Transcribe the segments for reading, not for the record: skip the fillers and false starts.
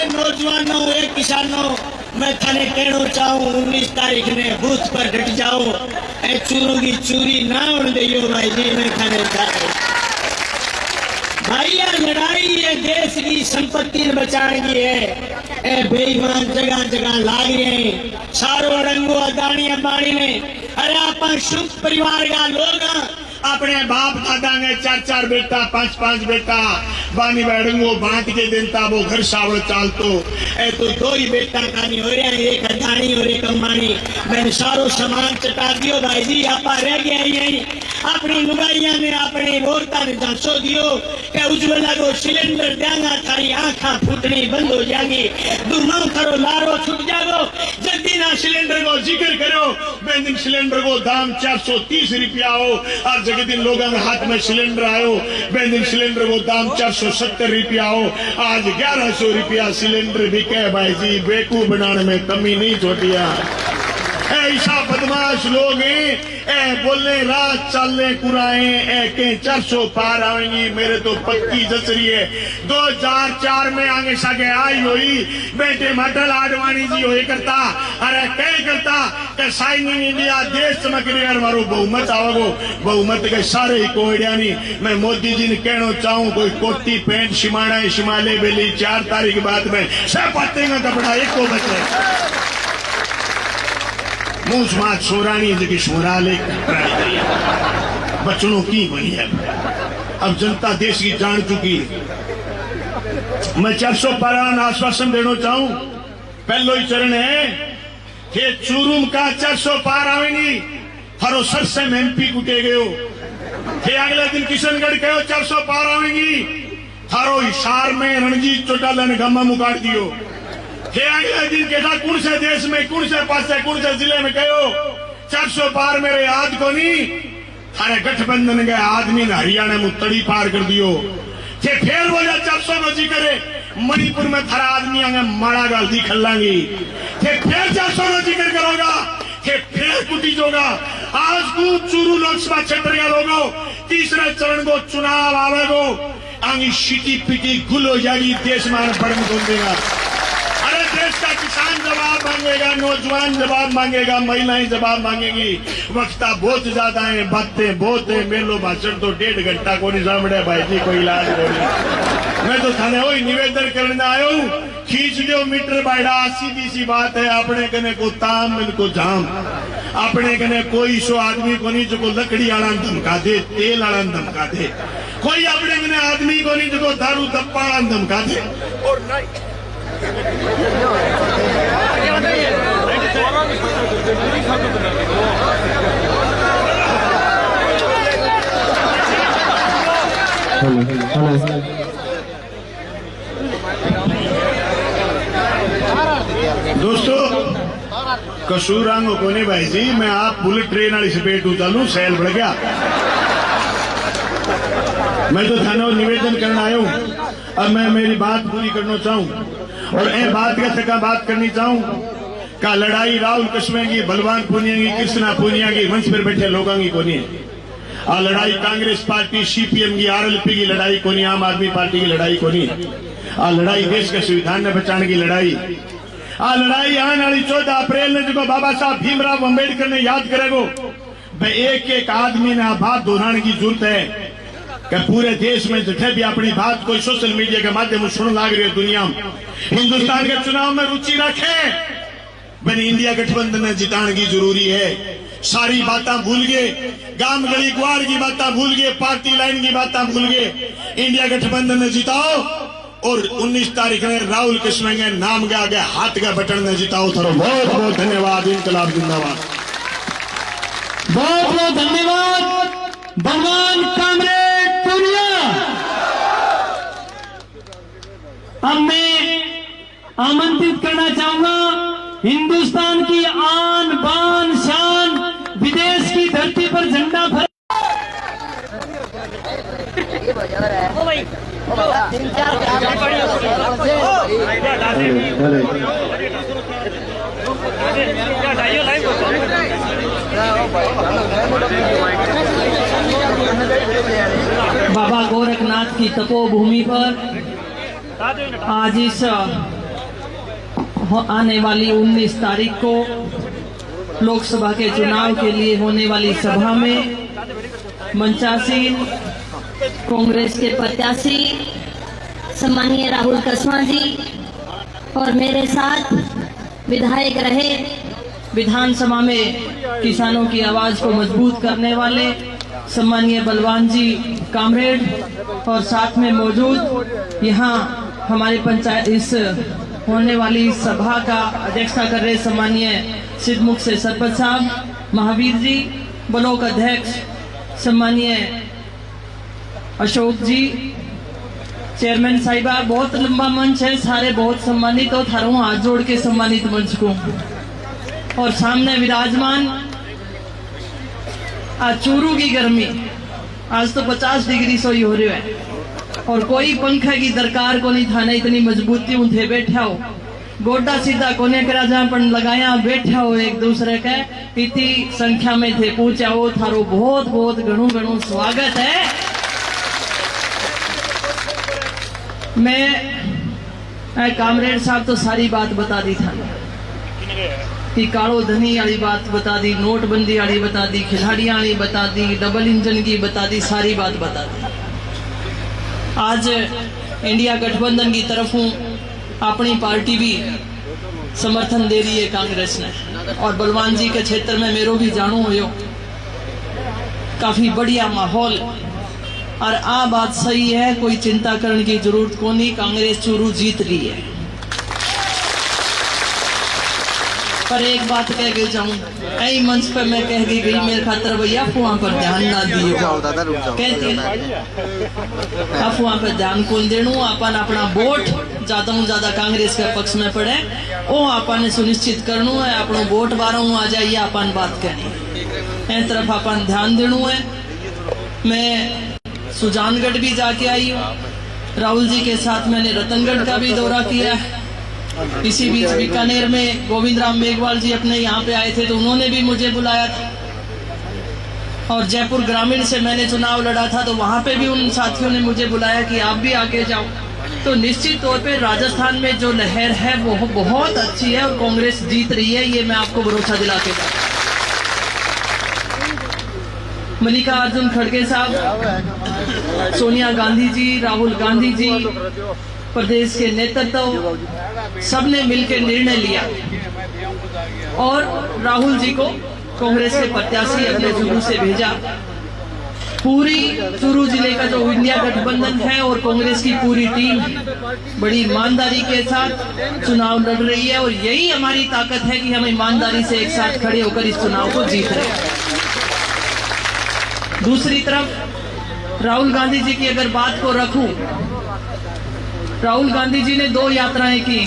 नौजवानों एक किसानों मैं थाने कहना चाहूँ 19 तारीख ने बूथ पर डट जाओ ए चूरों की चूरी ना उड़ दियो भाई जी मैं थाने भैया लड़ाई ये देश की संपत्ति बचाने की है ए बेईमान जगह जगह लाग रहे हैं सारो रंगो अदानी अंबानी ने अरे अपन शुभ परिवार का लोग अपने बाप दादा ने 4-4 बेटा 5-5 बेटा बानी बैठो बांट के देता वो घर सावल चाल तो ए तो 2 ही बेटा का नहीं हो रहा है एक अदानी और एक अंबानी मैंने सारो सामान चटा दियो भाई जी आप रह गया यही अपनी लुगाइया ने अपनी औरता ने दसो दियो कि उज्ज्वला को सिलेंडर देंगा थारी आंखा फूटनी बंद हो जाएगी दुनो करो लारो छुट जाओ जल्दी ना सिलेंडर को जिक्र करो बेंजिन सिलेंडर को दाम 430 रुपया हो और जगह दिन लोगों के हाथ में सिलेंडर आयो बेंजिन सिलेंडर को दाम 470 रुपया हो आज 1100 रुपया सिलेंडर बिके भाई जी बेकू बनाने में कमी नहीं छोटिया ऐसा बदमाश लोग हैं बोलने रात चलने कुराए के 400 पार आएंगी मेरे तो पक्की जसरी है 2004 में आगे सके आई हुई बेटे मटल आडवाणी जी होए करता अरे कह करता कि साइनिंग इंडिया देश चमक रही है मारो बहुमत आवगो बहुमत के सारे ही कोहड़िया नहीं मैं मोदी जी ने कहना चाहूँ कोई कोटी पेंट शिमाड़ा शिमाले बेली 4 तारीख बाद में सब पत्तेगा कपड़ा एक को बचे मुंह मात सोरानी जगह शोरा ले बचनों की बनी है अब जनता देश की जान चुकी है मैं 400 पारान आश्वासन देना चाहूं पहलो ही चरण है कि चूरूम का 400 पार आवेंगी थारो सर से एमपी कुटे गयो थे अगले दिन किशनगढ़ कहो 400 पार आवेंगी थारो हिसार में रणजीत चौटाला ने गम्मा मुकाट दियो अगले दिन कहता कौन से देश में कौन से पासे कौन से जिले में कहो 400 पार मेरे याद को नहीं थारे गठबंधन के आदमी ने हरियाणा में तड़ी पार कर दियो फिर बोले 400 रोजी करे मणिपुर में थारा आदमी आगे माड़ा गाल दी खल्लांगी फिर 400 रोजी कर करोगा फिर कुटी जोगा आज को चूरू लोकसभा क्षेत्र का लोगों तीसरे चरण को चुनाव आवेगो आगे सीटी पीटी गुल हो जाएगी देश में बढ़न को देगा देश का किसान जवाब मांगेगा नौजवान जवाब मांगेगा महिलाएं जवाब मांगेगी वक्ता बहुत ज्यादा है बातें बहुत है मेलो भाषण तो 1.5 घंटा को नहीं सामने भाई जी कोई इलाज नहीं मैं तो थाने वही निवेदन करने आयो हूँ खींच दो मीटर बाड़ा सीधी सी बात है अपने कने को ताम को जाम अपने कने कोई सो आदमी को नहीं जो लकड़ी आला धमका दे तेल आला धमका दे कोई अपने कने आदमी को नहीं जो दारू दप्पा आला धमका दे और नहीं दोस्तों कसूरांगो को नहीं भाई जी मैं आप बुलेट ट्रेन वाली सपेट चालू सैल बढ़ गया मैं तो थाना निवेदन करना आया हूँ अब मैं मेरी बात पूरी करना चाहूँ और ए बात का सका बात करनी चाहूँ का लड़ाई राहुल कश्मीर की बलवान पूनिया की कृष्णा पूनिया की मंच पर बैठे लोगों की कोनी है आ लड़ाई कांग्रेस पार्टी सीपीएम की आरएलपी की लड़ाई कोनी आम आदमी पार्टी की लड़ाई कोनी आ लड़ाई देश के संविधान ने बचाने की लड़ाई आ लड़ाई आने वाली 14 अप्रैल ने जो बाबा साहब भीमराव अम्बेडकर ने याद करेगो एक एक आदमी ने बात दोहराने की जरूरत है कि पूरे देश में जितने भी अपनी बात कोई सोशल मीडिया के माध्यम से सुन लाग रही है दुनिया में हिंदुस्तान के चुनाव में रुचि रखे बनी इंडिया गठबंधन में जिताने की जरूरी है सारी बातें भूल गए गांव गली गुआर की बातें भूल गए पार्टी लाइन की बातें भूल गए इंडिया गठबंधन में जिताओ और 19 तारीख में राहुल कृष्ण के नाम के आगे हाथ का बटन में जिताओ थोड़ा बहुत बहुत धन्यवाद इनकलाब जिंदाबाद बहुत बहुत धन्यवाद भगवान कामरेड पूनिया अब मैं आमंत्रित करना चाहूंगा हिंदुस्तान की आन बान शान विदेश की धरती पर झंडा फहरा बाबा गोरखनाथ की तपोभूमि पर आज इस आने वाली 19 तारीख को लोकसभा के चुनाव के लिए होने वाली सभा में मंचासीन कांग्रेस के प्रत्याशी सम्मानीय राहुल कसवा जी और मेरे साथ विधायक रहे, विधानसभा में किसानों की आवाज को मजबूत करने वाले सम्मानीय बलवान जी कामरेड और साथ में मौजूद यहाँ हमारे पंचायत इस होने वाली सभा का अध्यक्षता कर रहे सम्मानीय सिद्धमुख से सरपंच साहब, महावीर जी, ब्लॉक अध्यक्ष सम्मानीय अशोक जी, चेयरमैन साहिबा। बहुत लंबा मंच है, सारे बहुत सम्मानित हो, थारों हाथ जोड़ के सम्मानित मंच को। और सामने विराजमान आज चूरू की गर्मी, आज तो 50 डिग्री सोई हो रही है और कोई पंखा की दरकार को नहीं थाने, इतनी मजबूती उठे बैठा हो, गोड्डा सीधा कोने करा जहां पर लगाया बैठा हो एक दूसरे के, इतनी संख्या में थे पूछा हो, थारो बहुत बहुत घणु घणु स्वागत है। मैं कामरेड साहब तो सारी बात बता दी था कि कालो धनी वाली बात बता दी, नोटबंदी वाली बता दी, खिलाड़ियां वाली बता दी, डबल इंजन की बता दी, सारी बात बता दी। आज इंडिया गठबंधन की तरफ हूं, अपनी पार्टी भी समर्थन दे रही है कांग्रेस ने, और बलवान जी के क्षेत्र में मेरो भी जानू हो, काफी बढ़िया माहौल। और आ बात सही है, कोई चिंता करने की जरूरत को नहीं, कांग्रेस चूरू जीत रही है। पर एक बात कह के जाऊं, ऐ मंच पे मैं कह के गई, मेरे खातर भैया अफवाह पर ध्यान ना दियो, कहती अफवाह पर ध्यान कौन देनू, अपन अपना वोट ज्यादा हूं ज्यादा कांग्रेस के पक्ष में पड़े, वो अपन ने सुनिश्चित करनू है, अपनो वोट बारों आ जाइए, अपन बात करनी इन तरफ अपन ध्यान देनू है। मैं सुजानगढ़ भी जाके आई हूँ, राहुल जी के साथ मैंने रतनगढ़ का भी दौरा किया है। इसी बीच बीकानेर में गोविंद राम मेघवाल जी अपने यहाँ पे आए थे तो उन्होंने भी मुझे बुलाया था, और जयपुर ग्रामीण से मैंने चुनाव लड़ा था तो वहां पे भी उन साथियों ने मुझे बुलाया कि आप भी आगे जाओ। तो निश्चित तौर पे राजस्थान में जो लहर है वो बहुत अच्छी है और कांग्रेस जीत रही है, ये मैं आपको भरोसा दिला के बताऊं। मल्लिकार्जुन खड़गे साहब, सोनिया गांधी जी, राहुल गांधी जी, प्रदेश के नेतृत्व सबने मिलकर निर्णय लिया और राहुल जी को कांग्रेस के प्रत्याशी अपने चूरू से भेजा। पूरी चूरू जिले का जो इंडिया गठबंधन है और कांग्रेस की पूरी टीम बड़ी ईमानदारी के साथ चुनाव लड़ रही है, और यही हमारी ताकत है कि हम ईमानदारी से एक साथ खड़े होकर इस चुनाव को जीत रहे हैं। दूसरी तरफ राहुल गांधी जी की अगर बात को रखूं, राहुल गांधी जी ने 2 यात्राएं की,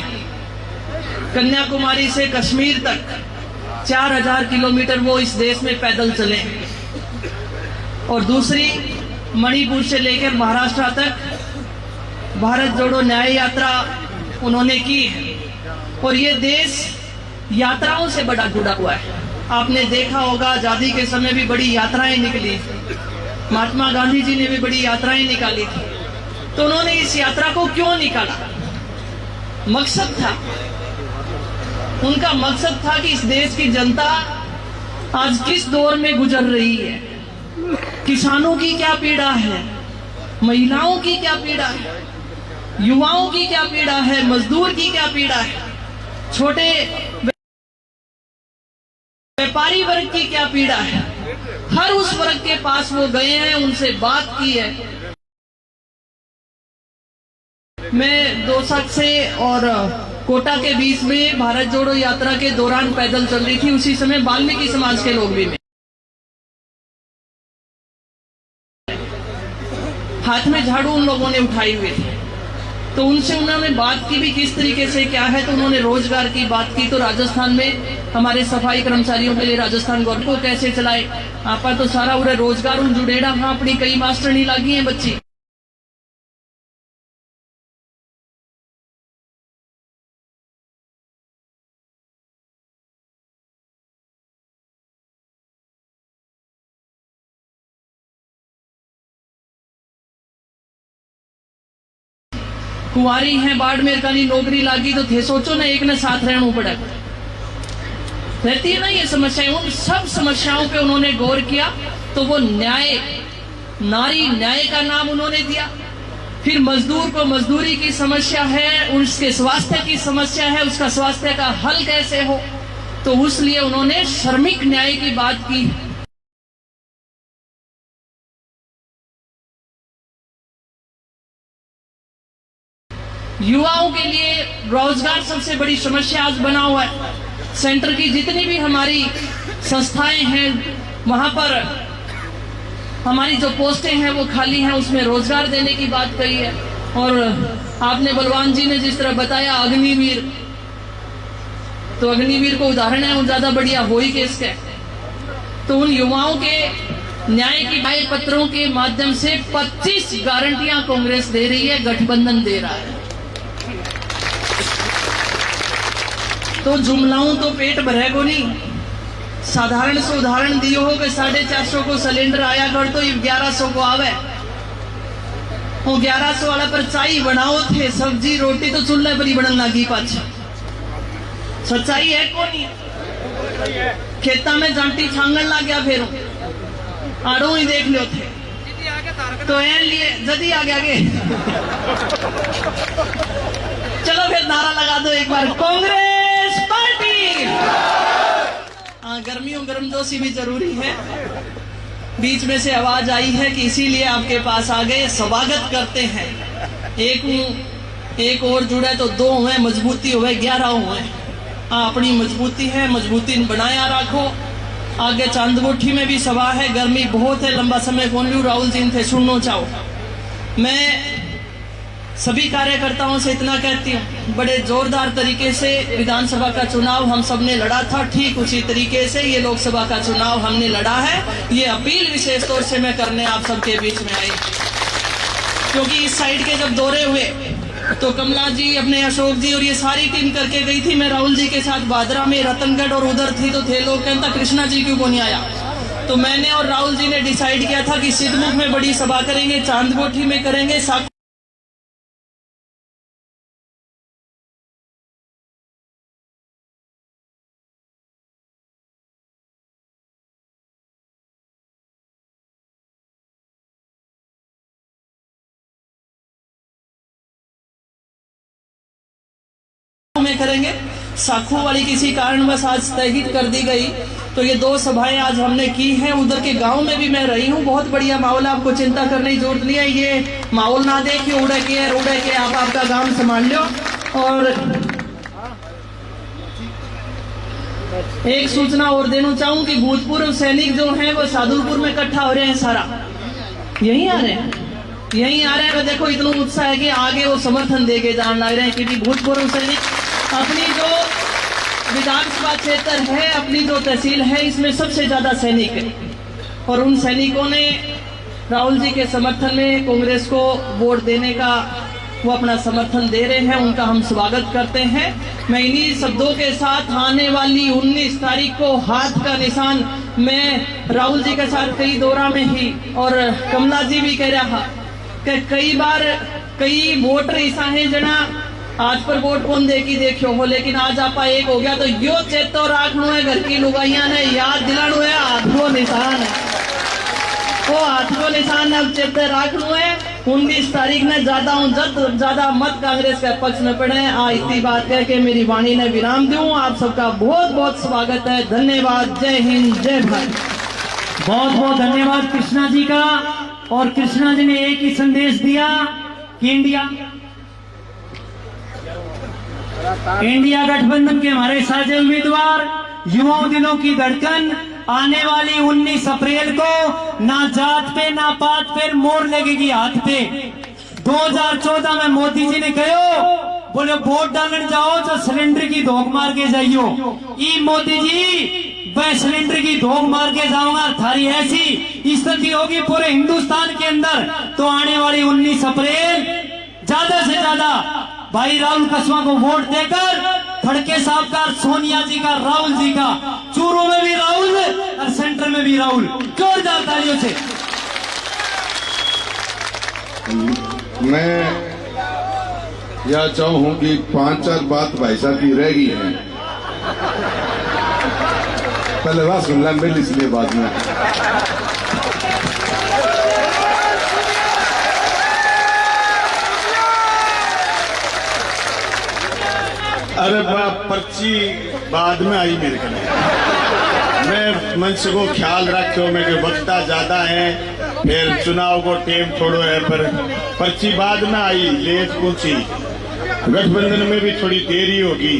कन्याकुमारी से कश्मीर तक 4000 किलोमीटर वो इस देश में पैदल चले, और दूसरी मणिपुर से लेकर महाराष्ट्र तक भारत जोड़ो न्याय यात्रा उन्होंने की, और ये देश यात्राओं से बड़ा जुड़ा हुआ है। आपने देखा होगा आजादी के समय भी बड़ी यात्राएं निकली, महात्मा गांधी जी ने भी बड़ी यात्राएं निकाली थी। तो उन्होंने इस यात्रा को क्यों निकाला? मकसद था, उनका मकसद था कि इस देश की जनता आज किस दौर में गुजर रही है, किसानों की क्या पीड़ा है, महिलाओं की क्या पीड़ा है, युवाओं की क्या पीड़ा है, मजदूर की क्या पीड़ा है, छोटे व्यापारी वर्ग की क्या पीड़ा है। हर उस वर्ग के पास वो गए हैं, उनसे बात की है। मैं दोसाख से और कोटा के बीच में भारत जोड़ो यात्रा के दौरान पैदल चल रही थी, उसी समय वाल्मीकि समाज के लोग भी में हाथ में झाड़ू उन लोगों ने उठाई हुई थी, तो उनसे उन्होंने बात की भी किस तरीके से क्या है, तो उन्होंने रोजगार की बात की। तो राजस्थान में हमारे सफाई कर्मचारियों के लिए राजस्थान गवर्नमेंट को कैसे चलाए, आप तो सारा उरे रोजगार उन जुड़ेड़ा, हाँ अपनी कई मास्टर नहीं लगी है बच्ची। कुंवारी हैं, बाड़मेर का नौकरी लागी तो थे सोचो ना एक ने साथ रहना पड़ा। रहती है ना ये समस्याएं। उन सब समस्याओं पे उन्होंने गौर किया तो वो न्याय, नारी न्याय का नाम उन्होंने दिया। फिर मजदूर को मजदूरी की समस्या है, उसके स्वास्थ्य की समस्या है, उसका स्वास्थ्य का हल कैसे हो, तो उसलिए उन्होंने श्रमिक न्याय की बात की। युवाओं के लिए रोजगार सबसे बड़ी समस्या आज बना हुआ है। सेंटर की जितनी भी हमारी संस्थाएं हैं वहां पर हमारी जो पोस्टें हैं वो खाली हैं, उसमें रोजगार देने की बात कही है। और आपने बलवान जी ने जिस तरह बताया अग्निवीर, तो अग्निवीर को उदाहरण है वो ज्यादा बढ़िया हो ही केस का। तो उन युवाओं के न्याय की न्याय पत्रों के माध्यम से 25 गारंटियां कांग्रेस दे रही है, गठबंधन दे रहा है। तो जुमलाऊं तो पेट भरेगो नहीं। साधारण से उदाहरण दियो हो कि 450 को सिलेंडर आया कर तो 1100 को आवे। वो 1100 वाला पर चाय बनाओ थे, सब्जी रोटी तो चूल्हे पर ही बनन लगी। पाछ सच्चाई है कौन है? खेता में जांटी छांगन लग गया, फिर आड़ो ही देख लो थे तो एन लिए जदी आ गया के चलो फिर नारा लगा दो एक बार, कांग्रेस पार्टी। हाँ, गर्मियों गर्मजोशी भी जरूरी है। बीच में से आवाज आई है कि इसीलिए आपके पास आ गए, स्वागत करते हैं। एक और जुड़े तो 2 हुए, मजबूती हुए 11 हुए। अपनी मजबूती है, मजबूती बनाया रखो। आगे चांदगोठी में भी सभा है, गर्मी बहुत है, लंबा समय कौन लू, राहुल जी थे सुनना चाहो। मैं सभी कार्यकर्ताओं से इतना कहती हूँ, बड़े जोरदार तरीके से विधानसभा का चुनाव हम सबने लड़ा था, ठीक उसी तरीके से ये लोकसभा का चुनाव हमने लड़ा है। ये अपील विशेष तौर से मैं करने आप सबके बीच में आई, क्योंकि इस साइड के जब दौरे हुए तो कमला जी, अपने अशोक जी और ये सारी टीम करके गई थी। मैं राहुल जी के साथ बादरा में, रतनगढ़ और उधर थी तो थे लोग कहता कृष्णा जी क्यों को नहीं आया। तो मैंने और राहुल जी ने डिसाइड किया था कि सिद्धमुख में बड़ी सभा करेंगे, चांदगोठी में करेंगे, में करेंगे। साखू वाली किसी कारणवश आज स्थगित कर दी गई, तो ये 2 सभाएं आज हमने की हैं। उधर के गांव में भी मैं रही हूँ, बहुत बढ़िया माहौल, आपको चिंता करने की जरूरत नहीं है। ये माहौल ना देखिए उड़े के आप आपका गांव संभाल लो। और एक सूचना और देना चाहूँ कि भूतपूर्व सैनिक जो हैं वो सादुलपुर में इकट्ठा हो रहे हैं, सारा यहीं आ रहे हैं। देखो इतना उत्साह है कि आगे वो समर्थन देके जान लग रहे हैं, क्योंकि भूतपूर्व सैनिक अपनी जो विधानसभा क्षेत्र है, अपनी जो तहसील है, इसमें सबसे ज्यादा सैनिक है। और उन सैनिकों ने राहुल जी के समर्थन में कांग्रेस को वोट देने का वो अपना समर्थन दे रहे हैं, उनका हम स्वागत करते हैं। मैं इन्हीं शब्दों के साथ आने वाली 19 तारीख को हाथ का निशान, मैं राहुल जी के साथ कई दौरा में ही, और कमला जी भी कह रहा कि कई बार कई वोटर ऐसा है जना आज पर वोट कौन देगी देखियो हो, लेकिन आज आपा एक हो गया तो यो चेतो राखनो है, घर की लुगाइया ने याद दिलानो है, हाथ को निशान है, वो हाथ को निशान अब चेते राखनो है। 19 तारीख ने ज्यादा मत कांग्रेस के पक्ष में पड़े। इतनी बात कह के मेरी वाणी ने विराम दूं। आप सबका बहुत बहुत स्वागत है, धन्यवाद। जय हिंद, जय भारत। बहुत बहुत धन्यवाद कृष्णा जी का। और कृष्णा जी ने एक ही संदेश दिया कि इंडिया गठबंधन के हमारे साझे उम्मीदवार, युवाओं दिलों की धड़कन, आने वाली 19 अप्रैल को ना जात पे ना पात पे मोड़ लगेगी हाथ पे। 2014 में मोदी जी ने कहो बोले वोट डालने जाओ तो सिलेंडर की धोख मार के जाइयो। ई मोदी जी वह सिलेंडर की धोख मार के जाऊंगा, थारी ऐसी स्थिति होगी पूरे हिंदुस्तान के अंदर। तो आने वाली 19 अप्रैल ज्यादा से ज्यादा भाई राहुल कस्वां को वोट देकर खड़के साहब का, सोनिया जी का, राहुल जी का, चूरू में भी राहुल और सेंटर में भी राहुल, जोरदार तालियों से। मैं या चाहूं कि 5-4 बात भाई साहब की रह गई है, पहले बात सुन लें मेरी, इसलिए बाद में। अरे पर्ची बाद में आई मेरे को, मैं मंच को ख्याल रखो, मेरे वक्ता ज्यादा है, फिर चुनाव को टेम थोड़ो है, पर पर्ची बाद में आई, लेट पहुंची, गठबंधन में भी थोड़ी देरी होगी,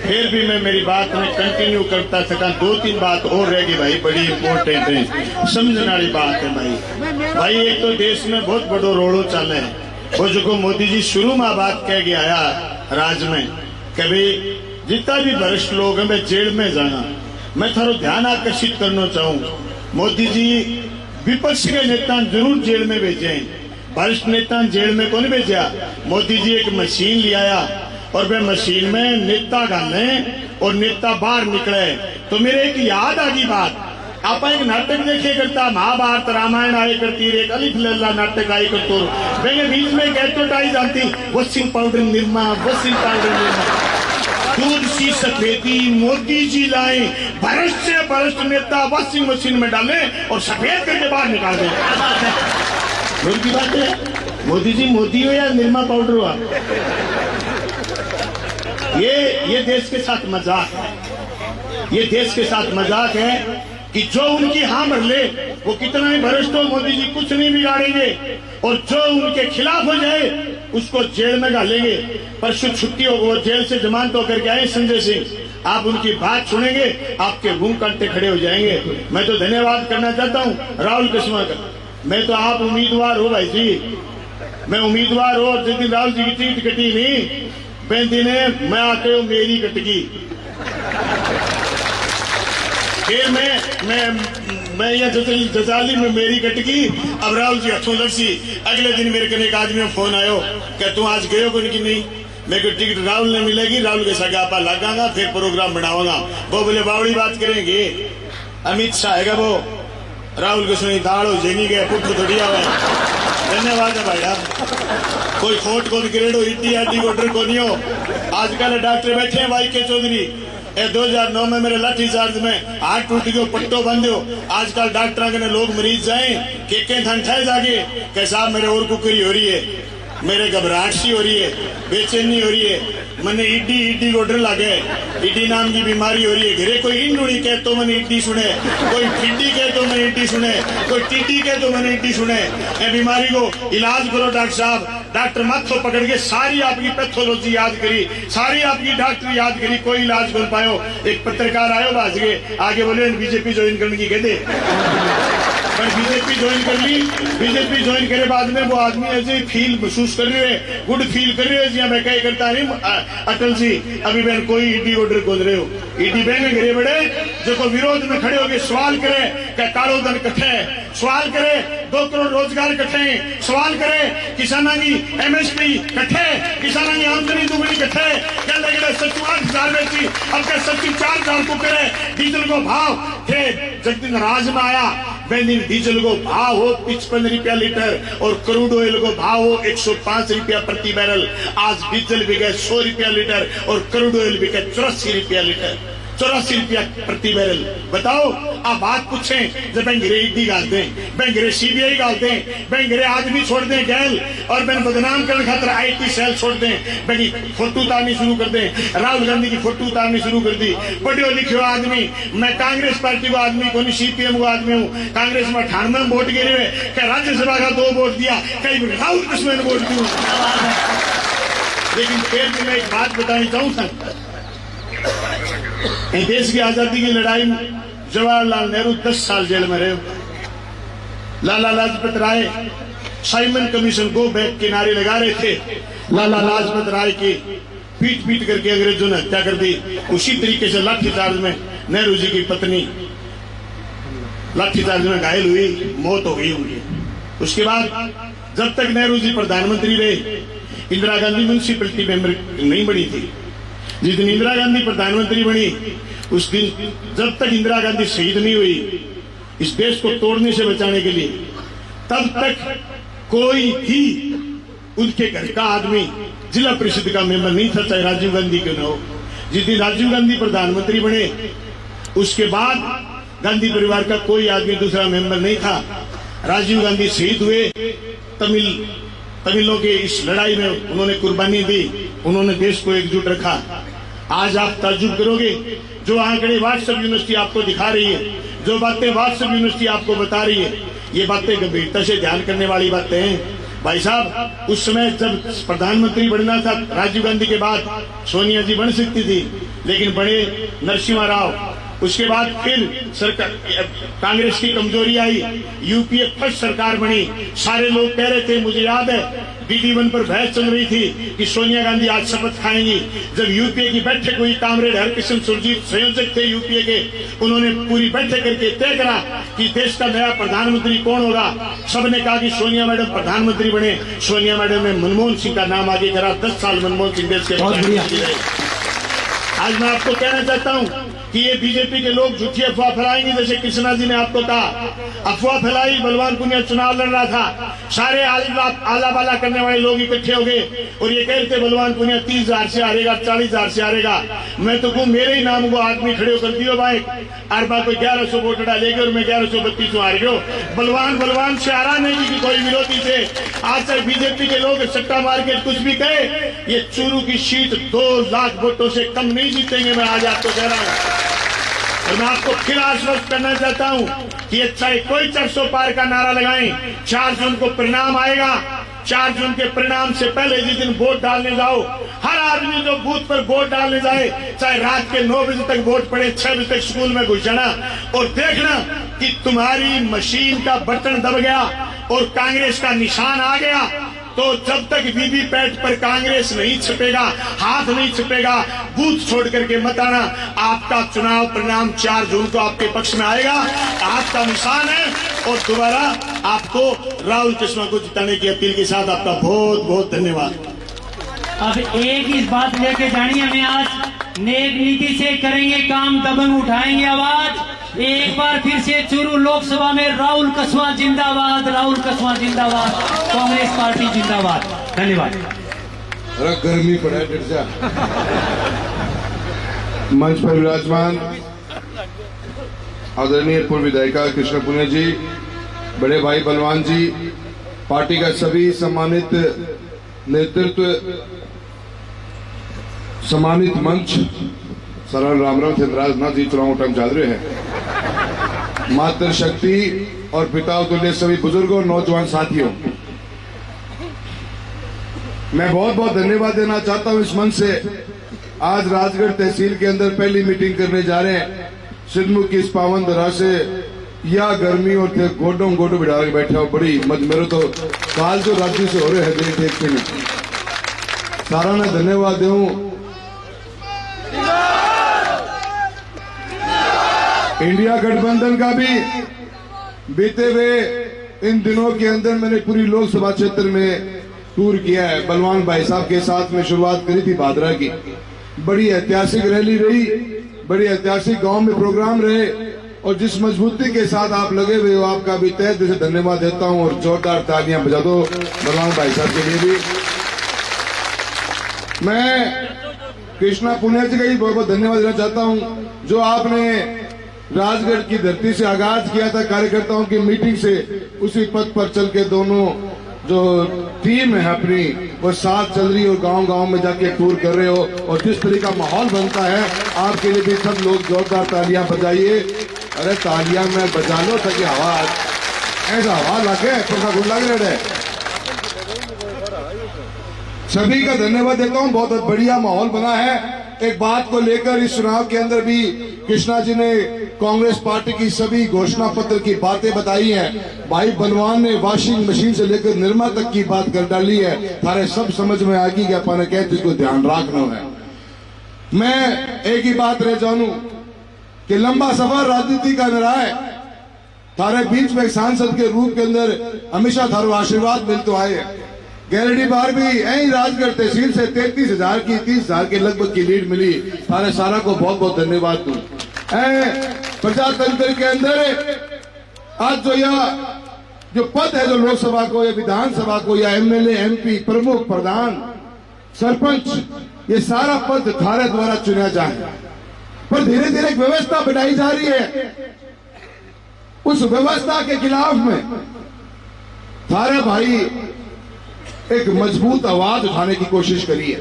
फिर भी मैं मेरी बात में कंटिन्यू करता सका। 2-3 बात और रहेगी भाई, बड़ी इंपॉर्टेंट है, समझने वाली बात है भाई। एक तो देश में बहुत बड़ो रोड़ो चल है, वो जो मोदी जी शुरू में बात कह के आया राज में, कभी जितना भी वरिष्ठ लोग हैं मैं जेल में जाना, मैं थारो ध्यान आकर्षित करना चाहूँ, मोदी जी विपक्ष के नेता जरूर जेल में भेजे, वरिष्ठ नेता जेल में कौन भेजा। मोदी जी एक मशीन ले आया और वे मशीन में नेता गाने और नेता बाहर निकले, तो मेरे एक याद आ गई बात, आप एक नाटक देखे करता, महाभारत रामायण आए करती, एक अलिफ लल्ला नाटक आए करतो, मैंने बीच में गैजेट आई जाती, washing powder Nirma, washing powder Nirma, दूध सी सफेदी मोदी जी लाए, भ्रष्ट से भ्रष्ट नेता वॉशिंग मशीन में डाले और सफेद करके बाहर निकाल दे। दूर की बात है, मोदी जी मोदी हो या निर्मा पाउडर हुआ, ये देश के साथ मजाक है, ये देश के साथ मजाक है कि जो उनकी हाँ भर ले वो कितना ही भ्रष्ट हो, मोदी जी कुछ नहीं बिगाड़ेंगे, और जो उनके खिलाफ हो जाए उसको जेल में डालेंगे। परसों छुट्टी हो, वो जेल से जमानत होकर के आए संजय सिंह, आप उनकी बात सुनेंगे आपके मुंह कांटे खड़े हो जाएंगे। मैं तो धन्यवाद करना चाहता हूँ राहुल कस्मा का, मैं तो आप उम्मीदवार हो भाई जी, मैं उम्मीदवार हो, और जिस दिन राहुल जी की टिकट कटी नहीं पैंती ने, मैं आके हो मेरी कटगी, फिर मैं यह जजाली में मेरी कटगी, अब राहुल जी हथों लड़सी। अगले दिन मेरे कने एक आदमी में फोन आयो क्या तू आज गयो को नहीं, मेरे को टिकट राहुल ने मिलेगी, राहुल के साथ आपा लगागा, फिर प्रोग्राम बनाऊंगा। वो बोले बावड़ी बात करेंगे, अमित शाह है वो, राहुल के सुनी दाड़ हो जाएगी, गया पुट थोड़ी आवे। धन्यवाद है भाई, कोई खोट को ग्रेडो इट्टी आदि को डर को नहीं हो। आजकल डॉक्टर बैठे हैं भाई के चौधरी, 2009 में मेरे लाठी चार्ज में हाथ टूट गयो, पट्टो बांधो, आजकल डॉक्टर के लोग मरीज जाए के ठंडा जाके कैसा मेरे और कुकरी हो रही है, मेरे घबराहट सी हो रही है, बेचैनी हो रही है, मैंने इड्डी को डर लगे, इड्डी नाम की बीमारी हो रही है, घरे कोई इंडुड़ी कह तो मैंने इड्डी सुने, कोई टिड्डी कह तो मैंने इड्डी सुने, कोई टिड्डी कह तो मैंने इड्डी सुने। ए बीमारी को इलाज करो डॉक्टर साहब, डॉक्टर माथो पकड़ के सारी आपकी पैथोलॉजी याद करी, सारी आपकी डॉक्टर याद करी, कोई इलाज कर पायो। एक पत्रकार आयो बाज के आगे बोले बीजेपी ज्वाइन करने की कहते, पर बीजेपी ज्वाइन कर ली, बीजेपी ज्वाइन करे बाद में वो आदमी ऐसे फील महसूस कर रहे है, गुड फील कर रहे है, मैं कहीं करता नहीं अटल जी, अभी बहन कोई ईडी ऑर्डर खोज रहे हो, ईडी बहन घरे बड़े जो विरोध में खड़े होकर सवाल करे क्या कालो धन कट्ठे है, सवाल करे 2 करोड़ रोजगार कट्ठे, सवाल करे किसानों की MSP कट्ठे, किसानों की आमदनी दुगनी कट्ठे, क्या लगे सचिव 8,000 बेची, अब क्या सचिव 4,000 को करे, डीजल को भाव थे जब दिन राज में आया, बेंजीन डीजल को भाव हो 55 रुपया लीटर और क्रूड ऑयल को भाव हो 105 रुपया प्रति बैरल। आज डीजल बिके 100 रुपया लीटर और क्रूड ऑयल बिके 84 रुपया लीटर, 84 रुपया प्रति बैरल। बताओ आप बात पूछें जब बेंगरे ईडी गालते हैं, बेंगरे CBI गालते हैं, बेंगरे आदमी छोड़ दें गैल और बेन बदनाम करने खातर IT सेल छोड़ दें, बेगी फोटो उतारनी शुरू कर दें, राहुल गांधी की फोटो उतारनी शुरू कर दी। पढ़े लिखे आदमी, मैं कांग्रेस पार्टी को आदमी को नहीं CPM को आदमी हूँ, कांग्रेस में 98 वोट गिरे हुए, क्या राज्यसभा का 2 वोट दिया, कहीं राहुल कृष्ण ने वोट दिया। लेकिन फिर भी मैं एक बात बतानी चाहूँ सर, देश की आजादी की लड़ाई में जवाहरलाल नेहरू 10 साल जेल में रहे, Lala Lajpat Rai Simon commission go back के नारे लगा रहे थे, लाला लाजपत राय की पीट करके अंग्रेजों ने हत्या कर दी। उसी तरीके से लाठीचार्ज में नेहरू जी की पत्नी लाठीचार्ज में घायल हुई, मौत हो गई उनकी। उसके बाद जब तक नेहरू जी प्रधानमंत्री रहे, इंदिरा गांधी म्यूनिसिपैलिटी मेंबर नहीं बनी थी। जिस दिन इंदिरा गांधी प्रधानमंत्री बनी उस दिन जब तक इंदिरा गांधी शहीद नहीं हुई इस देश को तोड़ने से बचाने के लिए, तब तक कोई भी उनके घर का आदमी जिला परिषद का मेंबर नहीं था, चाहे राजीव गांधी क्यों न हो। जिस दिन राजीव गांधी प्रधानमंत्री बने उसके बाद गांधी परिवार का कोई आदमी दूसरा मेंबर नहीं था। राजीव गांधी शहीद हुए, तमिलों के इस लड़ाई में उन्होंने कुर्बानी दी, उन्होंने देश को एकजुट रखा। आज आप ताज्जुब करोगे, जो आंकड़े व्हाट्सएप यूनिवर्सिटी आपको दिखा रही है, जो बातें व्हाट्सएप यूनिवर्सिटी आपको बता रही है, ये बातें गंभीरता से ध्यान करने वाली बातें हैं। भाई साहब, उस समय जब प्रधानमंत्री बनना था राजीव गांधी के बाद सोनिया जी बन सकती थी, लेकिन बड़े नरसिम्हा राव। उसके बाद फिर सरकार कांग्रेस की कमजोरी आई, यूपीए फर्स्ट सरकार बनी। सारे लोग कह रहे थे, मुझे याद है DD1 पर बहस चल रही थी कि सोनिया गांधी आज शपथ खाएंगी। जब यूपीए की बैठक हुई, कामरेड हरकिशन सुरजीत संयोजक थे यूपीए के, उन्होंने पूरी बैठक करके तय करा कि देश का नया प्रधानमंत्री कौन होगा। सबने कहा कि सोनिया मैडम प्रधानमंत्री बने। सोनिया मैडम ने मनमोहन सिंह का नाम आगे करा। 10 साल मनमोहन सिंह देश के प्रधानमंत्री रहे। आज मैं आपको कहना चाहता हूं कि ये बीजेपी के लोग झूठी अफवाह फैलाएंगे, जैसे कृष्णा जी ने आपको कहा। अफवाह फैलाई, बलवान पुनिया चुनाव लड़ रहा था, सारे आला बाला करने वाले लोग इकट्ठे हो गए और ये कह रहे थे बलवान पुनिया 30,000 से हारेगा, 40,000 से हारेगा। मैं तो कहूं, मेरे ही नाम को आदमी खड़े होकर दियो भाई, अरबा को 1100 वोट डालेगे और मैं 1132 हार गयो। बलवान से हारा नहीं कि कोई विरोधी से। आज तक बीजेपी के लोग सट्टा मार के कुछ भी कहे, ये चूरू की सीट 2 लाख वोटों से कम नहीं जीतेंगे। मैं आज आपको कह रहा हूं और मैं आपको फिर आश्वस्त करना चाहता हूं कि चाहे कोई 400 पार का नारा लगाएं, 4 जून को परिणाम आएगा। 4 जून के परिणाम से पहले जिस दिन वोट डालने जाओ, हर आदमी जो बूथ पर वोट डालने जाए, चाहे रात के 9 बजे तक वोट पड़े, 6 बजे तक स्कूल में घुस जाना और देखना कि तुम्हारी मशीन का बटन दब गया और कांग्रेस का निशान आ गया। तो जब तक वीवीपैट पर कांग्रेस नहीं छपेगा, हाथ नहीं छपेगा, बूथ छोड़ करके मत आना। आपका चुनाव परिणाम 4 जून को आपके पक्ष में आएगा, आपका निशान है। और दोबारा आपको राहुल कृष्णा को जिताने की अपील के साथ आपका बहुत बहुत धन्यवाद। अब एक ही बात लेके जानी हमें, आज नेक नीति से करेंगे काम, दबंग उठाएंगे आवाज। एक बार फिर से चूरू लोकसभा में राहुल कसवां जिंदाबाद, राहुल कसवां जिंदाबाद, कांग्रेस पार्टी जिंदाबाद। धन्यवाद। अरे गर्मी पड़ा डर जा। मंच पर विराजमान आदरणीय पूर्व विधायिका कृष्णा पुनिया जी, बड़े भाई बलवान जी, पार्टी का सभी सम्मानित नेतृत्व, सम्मानित मंच, सरल रामराव चंद्राज नाथ जी चुनाव टाइम चाल रहे हैं, मातृ शक्ति और पिता तुल्य सभी बुजुर्गों, नौजवान साथियों, मैं बहुत बहुत धन्यवाद देना चाहता हूं इस मंच से। आज राजगढ़ तहसील के अंदर पहली मीटिंग करने जा रहे हैं। सिद्धमुख की इस पावन धरा से या गर्मी और थे गोडों गोडो बिठा के बैठे हो, बड़ी मेरे तो काल जो राज्य से हो रहे हैं देख के नहीं। सारा ने धन्यवाद दूं इंडिया गठबंधन का भी। बीते हुए इन दिनों के अंदर मैंने पूरी लोकसभा क्षेत्र में टूर किया है। बलवान भाई साहब के साथ में शुरुआत करी थी भादरा की, बड़ी ऐतिहासिक रैली रही, बड़ी ऐतिहासिक गांव में प्रोग्राम रहे और जिस मजबूती के साथ आप लगे हुए हो, आपका भी तहे दिल से धन्यवाद देता हूं और जोरदार तालियां बजा दो बलवान भाई साहब के लिए भी। मैं कृष्णा पुनिया जी का ही बहुत बहुत धन्यवाद देना चाहता हूं, जो आपने राजगढ़ की धरती से आगाज किया था कार्यकर्ताओं की मीटिंग से, उसी पथ पर चल के दोनों जो टीम है अपनी वो साथ चल रही है और गांव-गांव में जाके टूर कर रहे हो और जिस तरह का माहौल बनता है आपके लिए भी सब लोग जोरदार तालियां बजाइए। अरे तालियां में बजा लो ताकि आवाज ऐसा हवा लगे, पैसा गुड लग रहा है। सभी का धन्यवाद देता हूं, बहुत बढ़िया माहौल बना है। एक बात को लेकर इस चुनाव के अंदर भी कृष्णा जी ने कांग्रेस पार्टी की सभी घोषणा पत्र की बातें बताई हैं। भाई बलवान ने वॉशिंग मशीन से लेकर निर्मा तक की बात कर डाली है। थारे सब समझ में आ गई कि अपन क्या जिसको ध्यान रखना है। मैं एक ही बात रह जानू कि लंबा सफर राजनीति का रहा है। थारे बीच में एक सांसद के रूप के अंदर हमेशा थारो आशीर्वाद मिलते आए। गैरडी बार भी यही राजगढ़ तहसील से 33,000 की 30,000 के लगभग की लीड मिली। थारे सारा को बहुत बहुत धन्यवाद दूं। प्रजातंत्र के अंदर आज जो पद है, जो लोकसभा को या विधानसभा को या एमएलए एमपी प्रमुख प्रधान सरपंच, ये सारा पद थारे द्वारा चुना जाए, पर धीरे धीरे एक व्यवस्था बनाई जा रही है। उस व्यवस्था के खिलाफ में थारे भाई एक मजबूत आवाज उठाने की कोशिश करी है।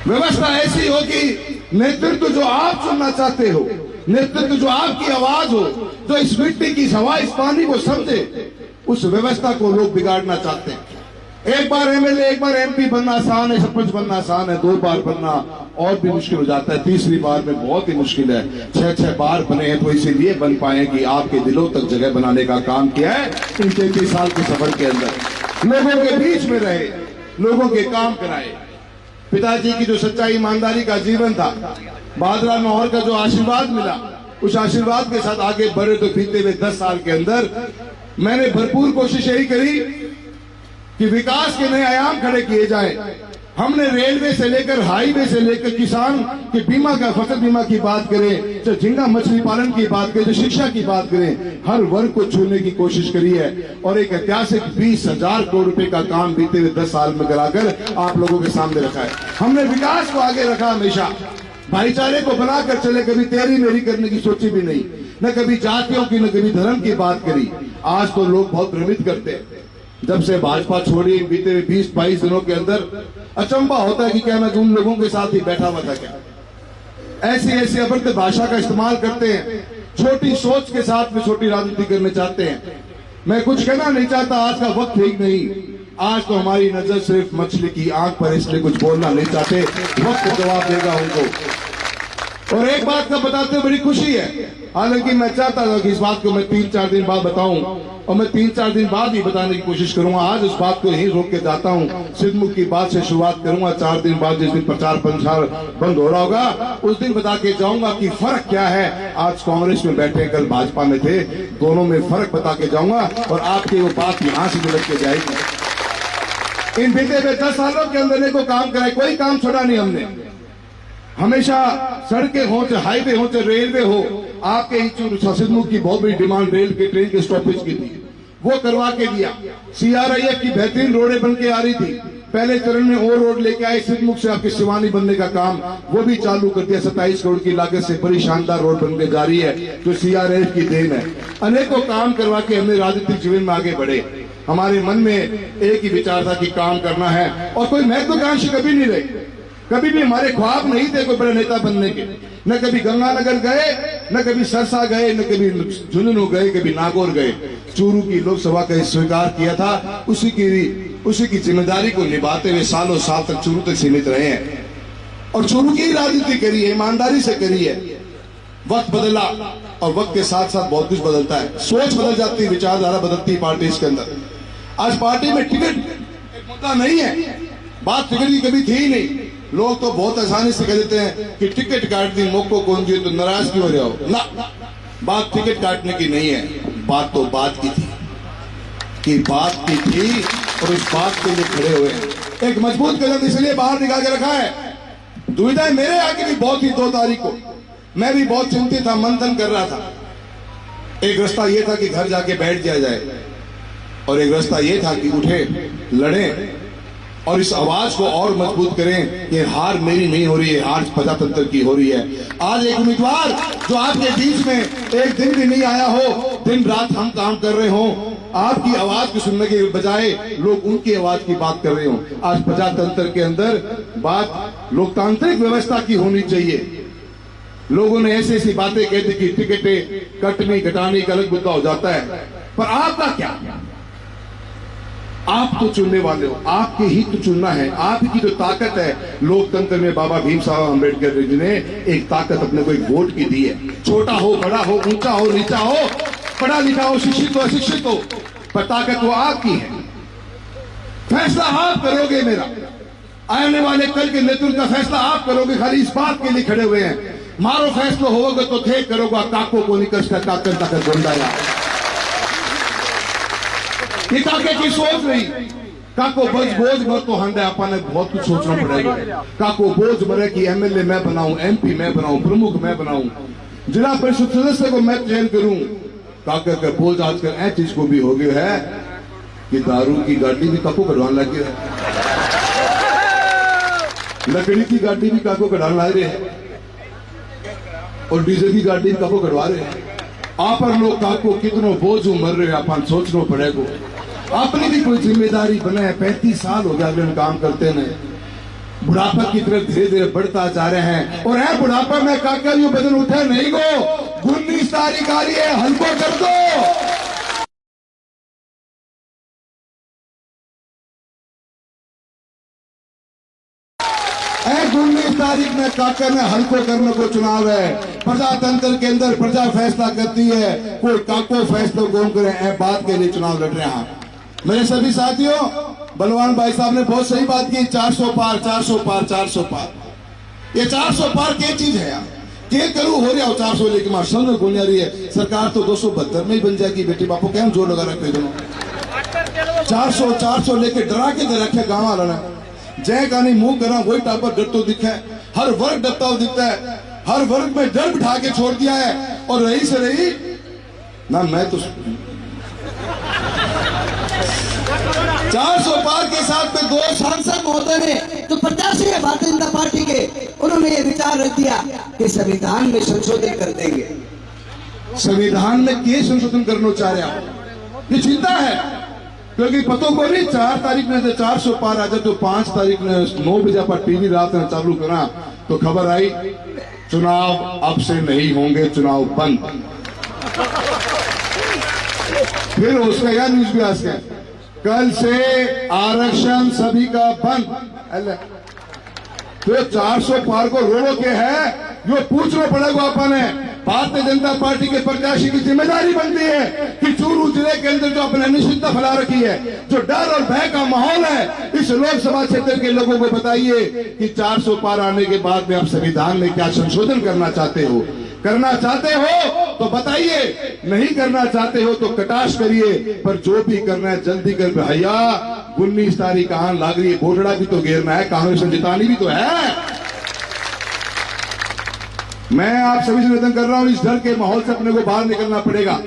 व्यवस्था ऐसी हो कि नेतृत्व जो आप चुनना चाहते हो, नेतृत्व जो आपकी आवाज हो, जो इस मिट्टी की हवा, इस पानी को समझे, उस व्यवस्था को लोग बिगाड़ना चाहते हैं। एक बार एमएलए, एक बार एमपी बनना आसान है, सरपंच बनना आसान है, 2 बार बनना और भी मुश्किल हो जाता है, तीसरी बार में बहुत ही मुश्किल है। 6-6 बार बने हैं तो इसीलिए बन पाए कि आपके दिलों तक जगह बनाने का काम किया है। इन 33 साल के सफर के अंदर लोगों के बीच में रहे, लोगों के काम कराए। पिताजी की जो सच्चाई ईमानदारी का जीवन था, बादरा नौहर का जो आशीर्वाद मिला, उस आशीर्वाद के साथ आगे बढ़े। तो बीते हुए 10 साल के अंदर मैंने भरपूर कोशिश यही करी कि विकास के नए आयाम खड़े किए जाएं। हमने रेलवे से लेकर हाईवे से लेकर किसान के बीमा का, फसल बीमा की बात करें, जो झींगा मछली पालन की बात करें, जो शिक्षा की बात करें, हर वर्ग को छूने की कोशिश करी है। और एक ऐतिहासिक 20,000 करोड़ रुपए का काम बीते हुए 10 साल में कराकर आप लोगों के सामने रखा है। हमने विकास को आगे रखा, हमेशा भाईचारे को बनाकर चले, कभी तेरी मेरी करने की सोची भी नहीं, न कभी जातियों की, न कभी धर्म की बात करी। आज तो लोग बहुत भ्रमित करते हैं। जब से भाजपा छोड़ी बीते 20-22 दिनों के अंदर अचंभा होता है कि क्या मैं उन लोगों के साथ ही बैठा हुआ था क्या। ऐसी ऐसी अभद्र भाषा का इस्तेमाल करते हैं, छोटी सोच के साथ में छोटी राजनीति करना चाहते हैं। मैं कुछ कहना नहीं चाहता, आज का वक्त ठीक नहीं। आज तो हमारी नजर सिर्फ मछली की आंख पर, इसलिए कुछ बोलना नहीं चाहते, वक्त जवाब देगा उनको। और एक बात का बताते हुए बड़ी खुशी है, हालांकि मैं चाहता था कि इस बात को मैं 3-4 दिन बाद बताऊं, और मैं 3-4 दिन बाद ही बताने की कोशिश करूंगा। आज उस बात को यहीं रोक के जाता हूं, सिद्धमुख की बात से शुरुआत करूंगा। 4 दिन बाद जिस दिन प्रचार बंद हो रहा होगा, उस दिन बता के जाऊंगा कि फर्क क्या है। आज कांग्रेस में बैठे, कल भाजपा में थे, दोनों में फर्क बता के जाऊंगा और आपकी वो बात यहां से निकल के जाएगी। इन बीते हुए 10 सालों के अंदर ने को काम कराए, कोई काम छोड़ा नहीं हमने। हमेशा सड़कें हो, चाहे हाईवे हो, चाहे रेलवे हो, आपके ही सिद्धमुख की बहुत बड़ी डिमांड रेल के, ट्रेन के स्टॉपेज की थी, वो करवा के दिया। CRIF की बेहतरीन रोडें बन के आ रही थी, पहले चरण में और रोड लेके आए सिद्धमुख से आपके शिवानी बनने का काम, वो भी चालू कर दिया। 27 करोड़ की लागत से बड़ी शानदार रोड बनने जा रही है, जो CRIF की देन है। अनेकों काम करवा के हमने राजनीतिक जीवन में आगे बढ़े। हमारे मन में एक ही विचार था कि काम करना है, और कोई महत्वाकांक्षी कभी नहीं रहे। कभी भी हमारे ख्वाब नहीं थे कोई बड़े नेता बनने के। न कभी गंगानगर गए, न कभी सरसा गए, न कभी झुंझुनू गए, कभी नागौर गए। चूरू की लोकसभा का स्वीकार किया था, उसी की जिम्मेदारी को निभाते हुए सालों साल तक चूरू तक सीमित रहे हैं, और चूरू की राजनीति करी है, ईमानदारी से करी है। वक्त बदला, और वक्त के साथ साथ बहुत कुछ बदलता है। सोच बदल जाती है, विचारधारा बदलती है पार्टी के अंदर। आज पार्टी में टिकट एक मुद्दा नहीं है, बात टिकट की कभी थी ही नहीं। लोग तो बहुत आसानी से कह देते हैं कि टिकट काट दी, मौको कौन दिए, तो नाराज क्यों हो जाओ ना। बात टिकट काटने की नहीं है, बात तो बात की थी, और उस बात के लिए खड़े हुए हैं। एक मजबूत कदम इसलिए बाहर निकाल के रखा है। दुविधाएं मेरे आगे भी बहुत ही, 2 तारीख को मैं भी बहुत चिंतित था, मंथन कर रहा था। एक रास्ता यह था कि घर जाके बैठ जाया जाए, और एक रास्ता यह था कि उठे, लड़े, और इस आवाज को और मजबूत करें। ये हार मेरी नहीं हो रही है, हार प्रजातंत्र की हो रही है। आज एक उम्मीदवार जो आपके बीच में एक दिन भी नहीं आया हो, दिन रात हम काम कर रहे हो, आपकी आवाज को सुनने के बजाय लोग उनकी आवाज की बात कर रहे हो। आज प्रजातंत्र के अंदर बात लोकतांत्रिक व्यवस्था की होनी चाहिए। लोगों ने ऐसी ऐसी बातें कह दी कि टिकटें कटनी घटाने का अलग मुद्दा हो जाता है, पर आपका क्या? आप तो चुनने वाले हो, आपके ही तो चुनना है। आपकी जो ताकत है लोकतंत्र में, बाबा भीम साहब अम्बेडकर जी ने एक ताकत अपने को एक वोट की दी है। छोटा हो, बड़ा हो, ऊंचा हो, नीचा हो, पढ़ा लिखा हो, शिक्षित हो, अशिक्षित हो, पर ताकत वो आपकी है। फैसला आप करोगे मेरा, आने वाले कल के नेतृत्व का फैसला आप करोगे। खाली इस बात के लिए खड़े हुए हैं, मारो फैसला होगा तो थे करोगा, काको को निकल ताकत ताकत बंदाया। ये काके की सोच रही, काको बोझ मर तो हंडे अपन ने बहुत कुछ सोचना पड़ेगा। काको बोझ मरे कि एमएलए मैं बनाऊं, MP मैं बनाऊं, प्रमुख मैं बनाऊं, जिला परिषद सदस्य को मैं चयन करूं। काका का बोझ आजकल ऐसी चीज को भी हो गया है कि दारू की गाड़ी भी काको करवाने लगे है। लकड़ी की गाड़ी भी काको कढ़ा ला रहे हैं और डीजल की गाड़ी भी काको कढ़वा रहे हैं। आप पर लोग काको कितनो बोझ मर रहे हैं, आप सोचना पड़ेगा। आपने भी कोई जिम्मेदारी बनाए, 35 साल हो गया अगले काम करते ने, बुढ़ापा की तरफ धीरे धीरे बढ़ता जा रहे हैं। और है बुढ़ापा में काका यू बदन उठे नहीं गो, 19 तारीख आ रही है, हल्को कर दो। 19 तारीख में काका ने हल्को करने को चुनाव है। प्रजातंत्र के अंदर प्रजा फैसला करती है, कोई काको फैसला कौन करे, ऐ बात के लिए चुनाव लड़ रहे हैं। मेरे सभी साथियों, बलवान भाई साहब ने बहुत सही बात की, 400 पार 400 पार 400 पार। ये 400 पार क्या चीज है यार, क्या करूं हो रहा हो 400 लेके मार्शल में बोल रही है सरकार तो 272 में ही बन जाएगी। बेटी बापू क्या जोर लगा रखे दोनों 400 लेके डरा के दे रखे गाँव वाला ने। जय गानी मुंह करा वही टापर डर तो दिखा है, हर वर्ग डरता हुआ दिखता है, हर वर्ग में डर बिठा के छोड़ दिया है। और रही से रही ना, मैं तो 400 पार के साथ में 2 सांसद महोदय ने तो 50 है भारतीय जनता पार्टी के, उन्होंने ये विचार रख दिया कि संविधान में संशोधन कर देंगे। संविधान में क्या संशोधन करना चाह रहे आप, ये चिंता है। क्योंकि पतों को नहीं 4 तारीख ने 400 पार आ जाए तो 5 तारीख ने 9 बजे पर टीवी रात में चालू करा तो खबर आई चुनाव अब से नहीं होंगे, चुनाव बंद। फिर उसका क्या न्यूज व्यास का, कल से आरक्षण सभी का बंद। तो 400 पार को रो के है, जो पूछना पड़ेगा अपने भारतीय जनता पार्टी के प्रत्याशी की जिम्मेदारी बनती है कि चूरू जिले के अंदर जो अपने अनिश्चितता फैला रखी है, जो डर और भय का माहौल है, इस लोकसभा क्षेत्र के लोगों को बताइए कि 400 पार आने के बाद में आप संविधान में क्या संशोधन करना चाहते हो। करना चाहते हो तो बताइए, नहीं करना चाहते हो तो कटाश करिए, पर जो भी करना है जल्दी कर भैया। 19 तारीख आन लाग रही है, बोटड़ा भी तो घेरना है, कांग्रेस में जितानी भी तो है। मैं आप सभी से निवेदन कर रहा हूं, इस डर के माहौल से अपने को बाहर निकलना पड़ेगा।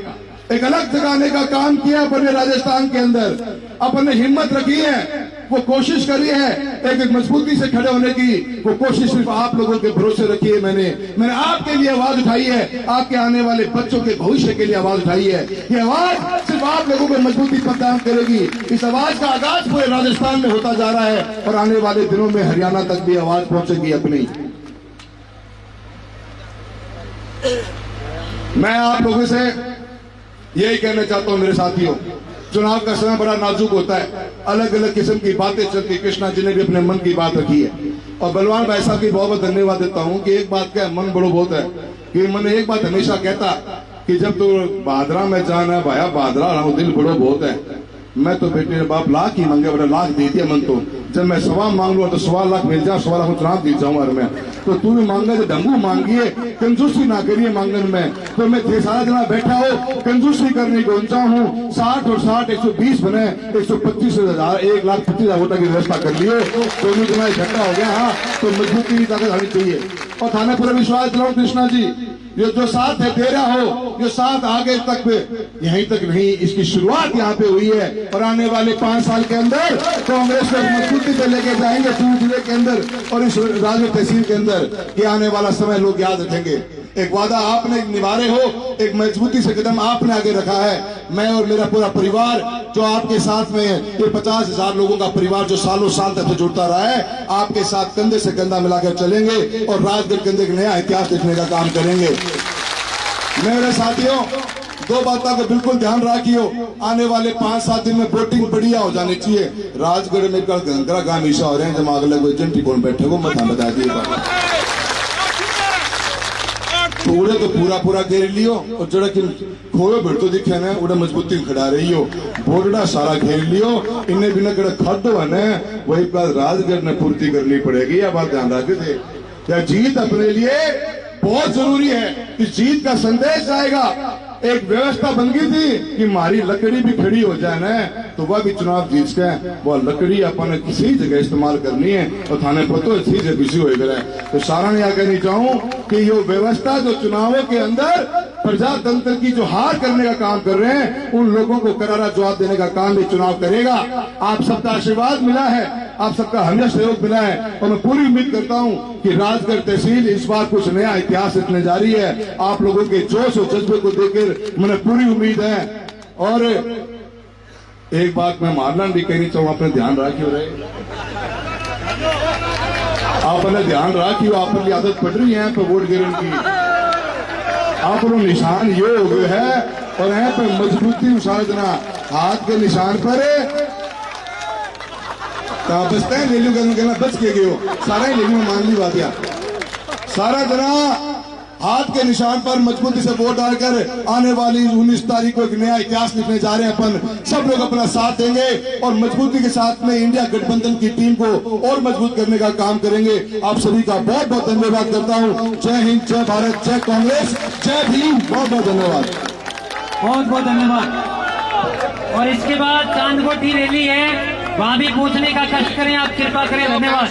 एक अलग जगाने का काम किया अपने राजस्थान के अंदर, अपने हिम्मत रखी है, वो कोशिश करी है, एक मजबूती से खड़े होने की वो कोशिश सिर्फ आप लोगों के भरोसे रखी है। मैंने आपके लिए आवाज उठाई है, आपके आने वाले बच्चों के भविष्य के लिए आवाज उठाई है। ये आवाज सिर्फ आप लोगों को मजबूती प्रदान करेगी। इस आवाज का आगाज पूरे राजस्थान में होता जा रहा है और आने वाले दिनों में हरियाणा तक भी आवाज पहुंचेगी अपनी। मैं आप लोगों से यही कहना चाहता हूं मेरे साथियों, चुनाव का समय बड़ा नाजुक होता है, अलग अलग किस्म की बातें चलती। कृष्णा जी ने भी अपने मन की बात रखी है और बलवान भाई साहब की बहुत बहुत धन्यवाद देता हूं कि एक बात का मन बड़ो बहुत है कि मैंने एक बात हमेशा कहता कि जब तो बादरा में जाना है भाया बादरा रहा हूं, दिल बड़ो बहुत है। मैं तो बेटे बाप लाख ही मांगे, बड़ा लाख दे दिया मन तो, जब मैं 1.25 मांग लूँ तो 1.25 लाख मिल जाए, 1.25 लाख चुनाव जीत जाऊँ। मैं तो तू भी मांगा तो ढंगू मांगिए, कंजूसी ना करिए मांगन में। तो मैं सारा जना बैठा हो कंजूसी करने को ऊंचा हूँ। 60 और 60 120 बने 125,000 1,25,000 वोटर की व्यवस्था कर लिए, दोनों जना इकट्ठा हो गया। हाँ तो मजबूती की ताकत आनी चाहिए और थाने पर विश्वास दिलाओ कृष्णा जी, ये जो साथ है दे रहा हो, जो साथ आगे तक यहीं तक नहीं, इसकी शुरुआत यहाँ पे हुई है और आने वाले 5 साल के अंदर कांग्रेस को मजबूती से लेके जाएंगे चूरू जिले के अंदर और इस राजगढ़ तहसील के अंदर। ये आने वाला समय लोग याद रखेंगे। एक वादा आपने निभाए हो, एक मजबूती से कदम आपने आगे रखा है। मैं और मेरा पूरा परिवार जो आपके साथ में है, ये 50,000 लोगों का परिवार जो सालों साल तक जुड़ता रहा है, आपके साथ कंधे से कंधा मिलाकर चलेंगे और राजगढ़ के अंदर एक नया इतिहास लिखने का काम करेंगे। मेरे साथियों, 2 बातों को बिल्कुल ध्यान रखियो, आने वाले 5-7 दिन में वोटिंग बढ़िया हो जानी चाहिए। राजगढ़ में कल घंकरा गांव ईसा हो रहे हैं, जब अगले कोई एजेंट कौन बैठे को मत बता दिए। पूरे तो पूरा घेर लियो और जड़ा कि खोयो बैठो दिखे न उड़ा मजबूती खड़ा रही हो, बोर्डा सारा घेर लियो, इन्हें बिना कड़ा खड्डो है न, वही बात राजगढ़ ने पूर्ति करनी पड़ेगी। यह बात ध्यान रखे थे। क्या जीत अपने लिए बहुत जरूरी है, इस जीत का संदेश आएगा। एक व्यवस्था बन गई थी कि हमारी लकड़ी भी खड़ी हो जाए ना, तो वह भी चुनाव जीत के वह लकड़ी अपन किसी जगह इस्तेमाल करनी है और थाने पर तो इसी जगह बिजी हो गया है। तो सारा ने आगे नहीं चाहूं कि ये व्यवस्था जो चुनावों के अंदर प्रजातंत्र की जो हार करने का काम कर रहे हैं, उन लोगों को करारा जवाब देने का काम भी चुनाव करेगा। आप सबका आशीर्वाद मिला है, आप सबका हमेशा सहयोग मिला है और मैं पूरी उम्मीद करता हूं कि राजगढ़ तहसील इस बार कुछ नया इतिहास रचने जा रही है। आप लोगों के जोश और जज्बे को देखकर मुझे पूरी उम्मीद है। और एक बात मैं मारना नहीं कहनी चाहूँ, अपने ध्यान रखियो रहे, आपने ध्यान रखियो, आप पर आदत पड़ रही है तो वोट गिरने की। आप लोग निशान ये हो गए है और यहाँ पे मजबूती उसार देना हाथ के निशान पर कहा बचते हैं, ले लो कहना बच के गए हो सारा ही ले लो, मान ली बात यार। सारा जना हाथ के निशान पर मजबूती से वोट डालकर आने वाली 19 तारीख को एक नया इतिहास लिखने जा रहे हैं। अपन सब लोग अपना साथ देंगे और मजबूती के साथ में इंडिया गठबंधन की टीम को और मजबूत करने का काम करेंगे। आप सभी का बहुत बहुत धन्यवाद करता हूं। जय हिंद, जय भारत, जय कांग्रेस, जय भीम। बहुत बहुत धन्यवाद। बहुत बहुत धन्यवाद। और इसके बाद चांदकोटी रैली है, वहां भी पूछने का कष्ट करें, आप कृपा करें। धन्यवाद।